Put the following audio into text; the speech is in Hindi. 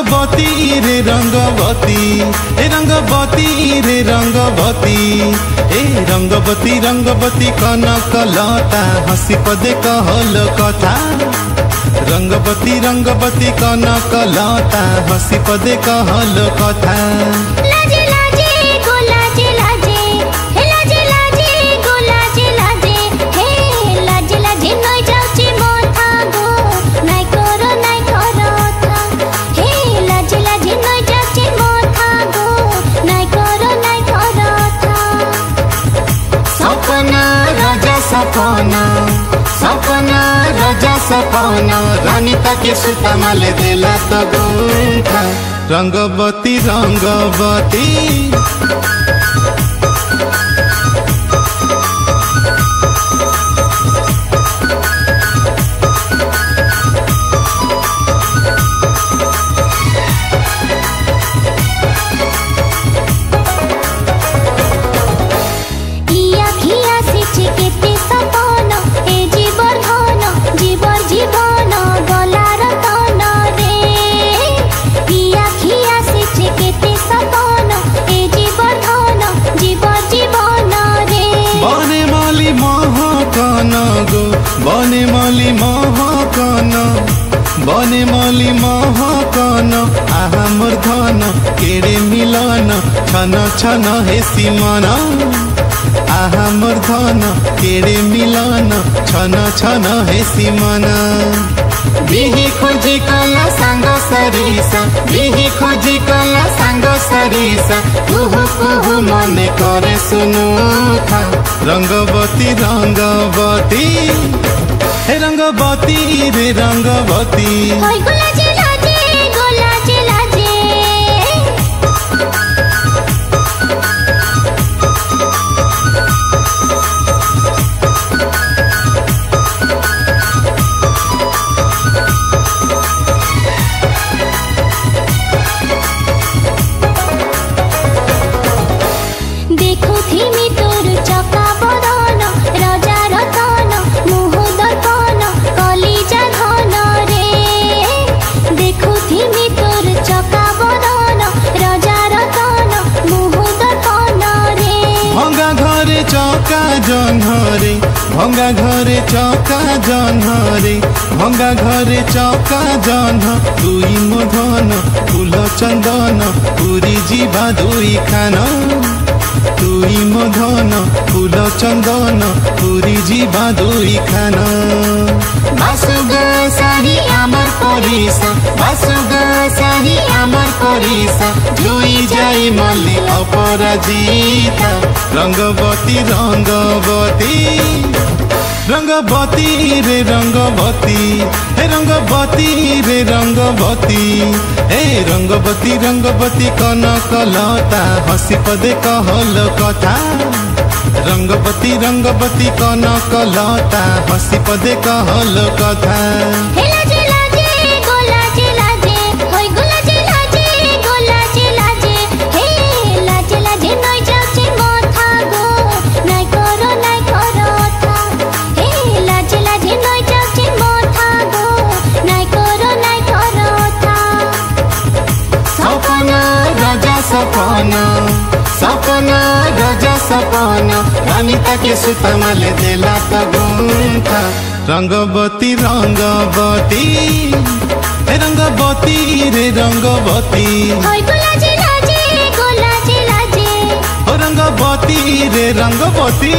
रंगवती रे रंगवती ए रंगवती रे रंगवती ए रंगवती रंगवती कनक लता हसी पदे कहल कथा रंगवती रंगवती कनक लता हसी पदे कहल कथा लाजे लाजे गो लाजे लाजे हे लाजे लाजे गो लाजे लाजे हे लाजे लाजे नई जाउची मोथा गो नाइ करो था हे लाजे लाजे नई जाउची मोथा गो नाइ करो था सपना राजा सपना सपना राजा सपना रानी ताके सुता माले देला तो गुंथा रंगवती रंगवती बने माली महाकान बने माली महाकान आहा मोर धन केड़े मिलन छन छन हे सीमाना आहा मोर धन केड़े मिलन छन छन हे सीमाना बिही खोजी कला सांग सरीसा बिही खोजी कला सांग सरीसा कुहु कुहु मने करे सुनु था रंगवती रंगवती हे रंगवती रे रंगवती होय गो लाजे लाजे गो लाजे लाजे देखो थी मी तोर चका बदन राजा रतन मुह दर्पण कलिजा धन रे देखो थी मी तोर चका बदन राजा रतन मुह दर्पण रे भंगा घरे चौका जन्हरे भंगा घरे चौका जन्हरे भंगा घरे चौका जन्ह दुई मधन फूल चंदन पूरी जीवा दुई खाना तुई मधन फूल चंदन पूरी जीवा दुई खाना बासुग साही आमर परिसा बासुग साही आमर परिसा जुई जाई मल्ली अपराजिता रंगवती रंगवती रंगवती रे रंगवती हे रंगवती रे रंगवती हे रंगवती रंगवती कनक लता हसी पदे कहल कथा रंगवती रंगवती कनक लता हसी पदे कहल कथा हे लाजे लाजे गो लाजे लाजे होय गो लाजे लाजे गो लाजे लाजे हे लाजे लाजे नई जाउची मोथा गो नाइ करो था हे लाजे लाजे नई जाउची मोथा गो नाइ करो था सपना राजा सपना सपना राजा सपना रानी ताके सुता माले देला तो गुंथा रंगवती रंगवती हे रंगवती रे रंगवती होय गो लाजे लाजे गो लाजे लाजे ओ रंगवती रे रंगवती।